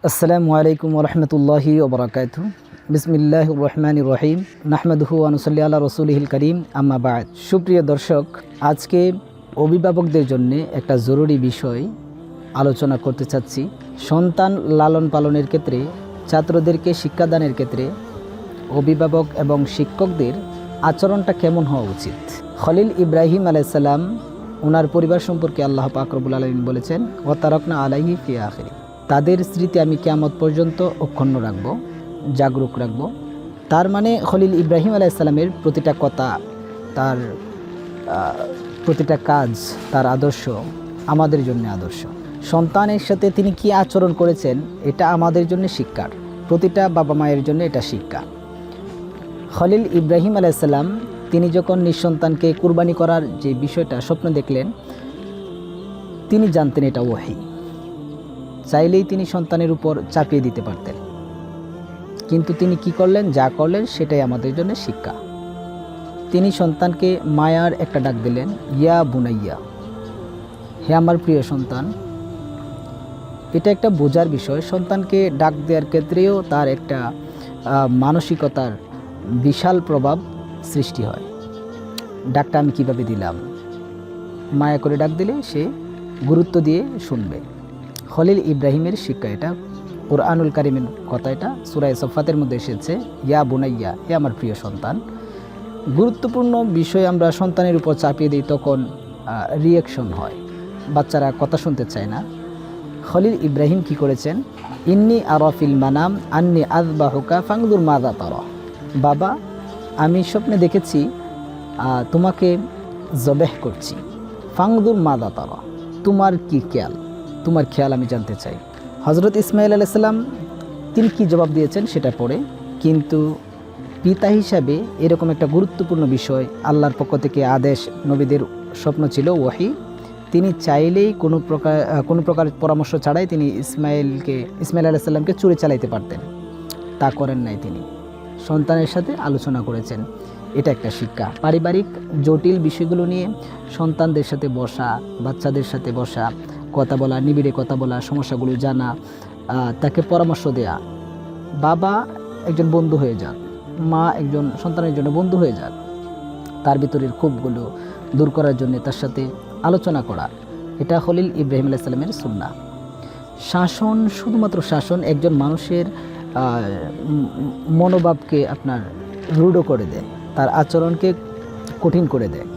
আসসালামু আলাইকুম ওরহমতুল্লাহি ওবরাকাতু। বিসমিল্লাহির রহমানির রহিম। নাহমাদুহু ওয়া নুসাল্লি আলা রাসূলিহিল কারীম, আম্মা বা'দ। সুপ্রিয় দর্শক, আজকে অভিভাবকদের জন্য একটা জরুরি বিষয় আলোচনা করতে চাচ্ছি। সন্তান লালন পালনের ক্ষেত্রে, ছাত্রদেরকে শিক্ষাদানের ক্ষেত্রে অভিভাবক এবং শিক্ষকদের আচরণটা কেমন হওয়া উচিত। খলিল ইব্রাহিম আলাইহিস সালাম ওনার পরিবার সম্পর্কে আল্লাহ পাক রব্বুল আলামিন বলেছেন, ওয়া তারাকনা আলাইহি ফি আখিরি, তাদের স্মৃতি আমি কিয়ামত পর্যন্ত অক্ষুণ্ণ রাখব, জাগরুক রাখব। তার মানে খলিল ইব্রাহিম আলাইহিস সালামের প্রতিটা কথা, তার প্রতিটা কাজ, তার আদর্শ আমাদের জন্য আদর্শ। সন্তানের সাথে তিনি কি আচরণ করেছেন এটা আমাদের জন্য শিক্ষার, প্রতিটা বাবা মায়ের জন্য এটা শিক্ষা। খলিল ইব্রাহিম আলাইহিস সালাম তিনি যখন নিঃসন্তানকে কুরবানি করার যে বিষয়টা স্বপ্ন দেখলেন, তিনি জানতেন এটা ওহী। চাইলেই তিনি সন্তানের উপর চাপিয়ে দিতে পারতেন, কিন্তু তিনি কি করলেন, যা করলেন সেটাই আমাদের জন্য শিক্ষা। তিনি সন্তানকে মায়ার একটা ডাক দিলেন, ইয়া বুনাইয়া, হে আমার প্রিয় সন্তান। এটা একটা বোঝার বিষয়। সন্তানকে ডাক দেওয়ার ক্ষেত্রেও তার একটা মানসিকতার বিশাল প্রভাব সৃষ্টি হয়। ডাকটা আমি কীভাবে দিলাম, মায়া করে ডাক দিলে সে গুরুত্ব দিয়ে শুনবে। খলিল ইব্রাহিমের শিক্ষা এটা, কুরআনুল কারীমের কথা এটা, সূরা সফফাতের মধ্যে এসেছে, ইয়া বুনাইয়া, হে আমার প্রিয় সন্তান। গুরুত্বপূর্ণ বিষয় আমরা সন্তানের উপর চাপিয়ে দিই, তখন রিয়াকশন হয়, বাচ্চারা কথা শুনতে চায় না। খলিল ইব্রাহিম কি করেছেন, ইন্নি আরাফিল মানাম আন্নি আযবাহুকা ফানজুর মাযা তারা, বাবা আমি স্বপ্নে দেখেছি তোমাকে জবেহ করছি, ফানজুর মাযা তারা, তোমার কি খেয়াল, তোমার খেয়াল আমি জানতে চাই। হজরত ইসমাইল আলাইহিস সালাম তিনি কি জবাব দিয়েছেন সেটা পড়ে, কিন্তু পিতা হিসাবে এরকম একটা গুরুত্বপূর্ণ বিষয়, আল্লাহর পক্ষ থেকে আদেশ, নবীদের স্বপ্ন ছিল ওহী, তিনি চাইলেই কোনো প্রকার পরামর্শ ছাড়াই তিনি ইসমাইল আলাইহিস সালামকে চুরি চালাইতে পারতেন, তা করেন নাই। তিনি সন্তানের সাথে আলোচনা করেছেন। এটা একটা শিক্ষা। পারিবারিক জটিল বিষয়গুলো নিয়ে সন্তানদের সাথে বসা, বাচ্চাদের সাথে বসা, কথা বলা, নিবিড়ে কথা বলা, সমস্যাগুলো জানা, তাকে পরামর্শ দেয়া। বাবা একজন বন্ধু হয়ে যান, মা একজন সন্তানের জন্য বন্ধু হয়ে যান, তার ভিতরের ক্ষোভগুলো দূর করার জন্য তার সাথে আলোচনা করা, এটা খলিল ইব্রাহিম আলাইহিস সালামের সুন্নাহ। শাসন, শুধুমাত্র শাসন একজন মানুষের মনোভাবকে আপনার রূঢ় করে দেয়, তার আচরণকে কঠিন করে দেয়।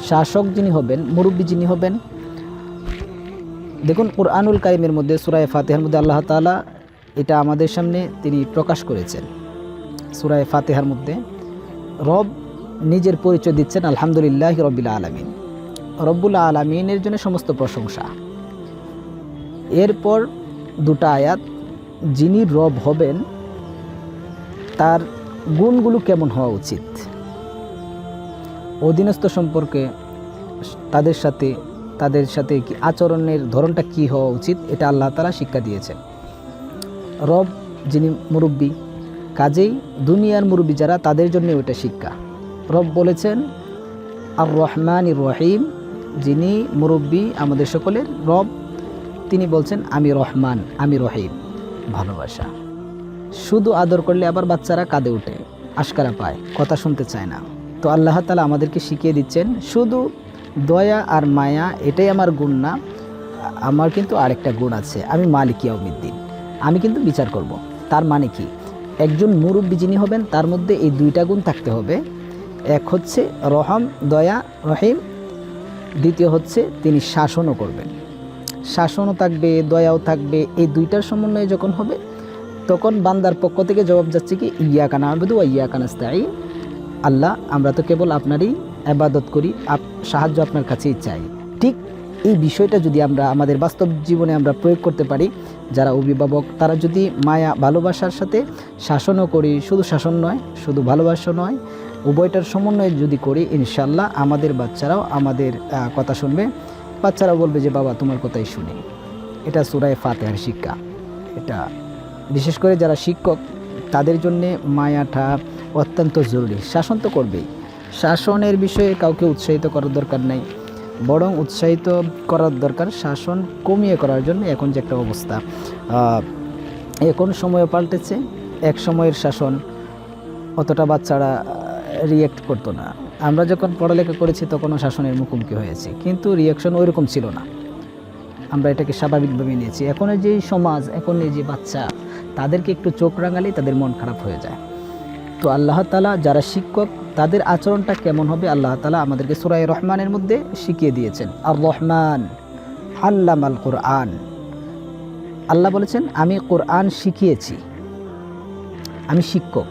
শাসক যিনি হবেন, মুরব্বী যিনি হবেন, দেখুন কুরআনুল কারীমের মধ্যে সূরা ফাতিহার মধ্যে আল্লাহ তাআলা এটা আমাদের সামনে তিনি প্রকাশ করেছেন। সূরা ফাতিহার মধ্যে রব নিজের পরিচয় দিচ্ছেন, আলহামদুলিল্লাহি রাব্বিল আলামিন, রব্বুল আলামিনের জন্য সমস্ত প্রশংসা। এরপর দুটো আয়াত, যিনি রব হবেন তার গুণগুলো কেমন হওয়া উচিত, অধীনস্থ সম্পর্কে তাদের সাথে কি আচরণের ধরনটা কি হওয়া উচিত, এটা আল্লাহ তাআলা শিক্ষা দিয়েছেন। রব যিনি মুরব্বী, কাজেই দুনিয়ার মুরব্বী যারা, তাদের জন্য ওইটা শিক্ষা। রব বলেছেন আর রহমানির রহিম, যিনি মুরব্বী আমাদের সকলের রব, তিনি বলছেন আমি রহমান, আমি রহিম, ভালোবাসা। শুধু আদর করলে আবার বাচ্চারা কাঁদে ওঠে, আশকারা পায়, কথা শুনতে চায় না। তো আল্লাহ তাআলা আমাদেরকে শিখিয়ে দিচ্ছেন, শুধু দয়া আর মায়া এটাই আমার গুণ না, আমার কিন্তু আরেকটা গুণ আছে, আমি মালিক ইয়াউমিদ্দিন, আমি কিন্তু বিচার করব। তার মানে কি, একজন মুরব্বী যিনি হবেন তার মধ্যে এই দুইটা গুণ থাকতে হবে। এক হচ্ছে রহম, দয়া, রহিম। দ্বিতীয় হচ্ছে তিনি শাসনও করবেন, শাসনও থাকবে, দয়াও থাকবে। এই দুইটার সমন্বয়ে যখন হবে, তখন বান্দার পক্ষ থেকে জবাব যাচ্ছে কি, ইয়াকা না'বুদু ওয়া ইয়াকা নাস্তাঈন, আল্লাহ আমরা তো কেবল আপনারই ইবাদত করি, সাহায্য আপনার কাছেই চাই। ঠিক এই বিষয়টা যদি আমরা আমাদের বাস্তব জীবনে আমরা প্রয়োগ করতে পারি, যারা অভিভাবক তারা যদি মায়া ভালোবাসার সাথে শাসনও করি, শুধু শাসন নয়, শুধু ভালোবাসা নয়, উভয়টার সমন্বয় যদি করি, ইনশাআল্লাহ আমাদের বাচ্চারাও আমাদের কথা শুনবে, বাচ্চারাও বলবে যে বাবা তোমার কথাই শুনি। এটা সূরা ফাতিহার শিক্ষা। এটা বিশেষ করে যারা শিক্ষক তাদের জন্যে মায়াটা অত্যন্ত জরুরি। শাসন তো করবেই, শাসনের বিষয়ে কাউকে উৎসাহিত করার দরকার নাই, বরং উৎসাহিত করার দরকার শাসন কমিয়ে করার জন্য। এখন যে একটা অবস্থা, এখন সময়ও পাল্টেছে। এক সময়ের শাসন অতটা বাচ্চারা রিয়্যাক্ট করতো না। আমরা যখন পড়ালেখা করেছি তখনও শাসনের মুখোমুখি হয়েছি, কিন্তু রিয়াকশন ওইরকম ছিল না। আমরা এটাকে স্বাভাবিকভাবে নিয়েছি। এখন যে সমাজ, এখন এই যে বাচ্চা, তাদেরকে একটু চোখ রাঙালেই তাদের মন খারাপ হয়ে যায়। তো আল্লাহ তাআলা যারা শিক্ষক তাদের আচরণটা কেমন হবে আল্লাহ তাআলা আমাদেরকে সূরা রহমানের মধ্যে শিখিয়ে দিয়েছেন। আর রহমান আল্লামাল কোরআন, আল্লাহ বলেছেন আমি কোরআন শিখিয়েছি, আমি শিক্ষক।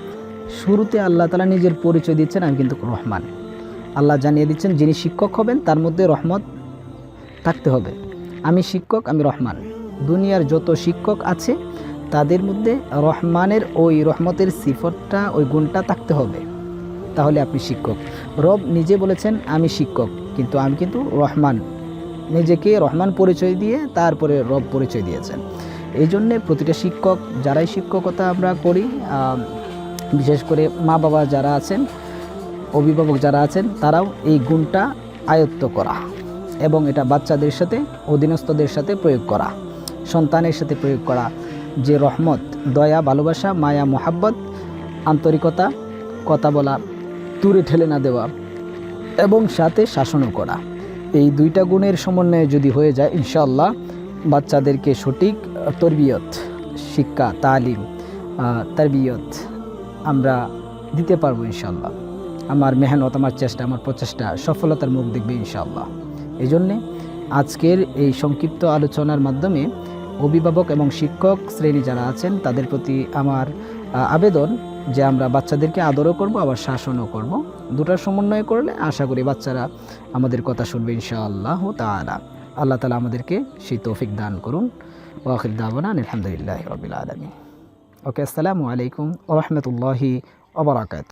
শুরুতে আল্লাহ তাআলা নিজের পরিচয় দিচ্ছেন, আমি কিন্তু রহমান। আল্লাহ জানিয়ে দিচ্ছেন যিনি শিক্ষক হবেন তার মধ্যে রহমত থাকতে হবে। আমি শিক্ষক, আমি রহমান। দুনিয়ার যত শিক্ষক আছে তাদের মধ্যে রহমানের ওই রহমতের সিফতটা, ওই গুণটা থাকতে হবে, তাহলে আপনি শিক্ষক। রব নিজে বলেছেন আমি শিক্ষক, কিন্তু আমি কিন্তু রহমান, নিজেকে রহমান পরিচয় দিয়ে তারপরে রব পরিচয় দিয়েছেন। এই জন্যে প্রতিটা শিক্ষক, যারাই শিক্ষকতা আমরা করি, বিশেষ করে মা বাবা যারা আছেন, অভিভাবক যারা আছেন, তারাও এই গুণটা আয়ত্ত করা এবং এটা বাচ্চাদের সাথে, অধীনস্থদের সাথে প্রয়োগ করা, সন্তানের সাথে প্রয়োগ করা। যে রহমত, দয়া, ভালোবাসা, মায়া, মোহাব্বত, আন্তরিকতা, কথা বলা, দূরে ঠেলে না দেওয়া এবং সাথে শাসনও করা, এই দুইটা গুণের সমন্বয়ে যদি হয়ে যায় ইনশাআল্লাহ বাচ্চাদেরকে সঠিক তরবিয়ত, শিক্ষা, তালিম, তারবিয়ত আমরা দিতে পারবো ইনশাআল্লাহ। আমার মেহনত, আমার চেষ্টা, আমার প্রচেষ্টা সফলতার মুখ দেখবে ইনশাআল্লাহ। এই জন্যে আজকের এই সংক্ষিপ্ত আলোচনার মাধ্যমে অভিভাবক এবং শিক্ষক শ্রেণী যারা আছেন তাদের প্রতি আমার আবেদন যে আমরা বাচ্চাদেরকে আদরও করব, আবার শাসনও করব। দুটার সমন্বয় করলে আশা করি বাচ্চারা আমাদের কথা শুনবে ইনশাআল্লাহ তাআলা। আল্লাহ তাআলা আমাদেরকে সেই তৌফিক দান করুন। ওয়া আখির দাওয়ানা আলহামদুলিল্লাহি রাব্বিল আলামিন। ওকে, আসসালামু আলাইকুম ওয়া রাহমাতুল্লাহি ওয়া বারাকাতুহু।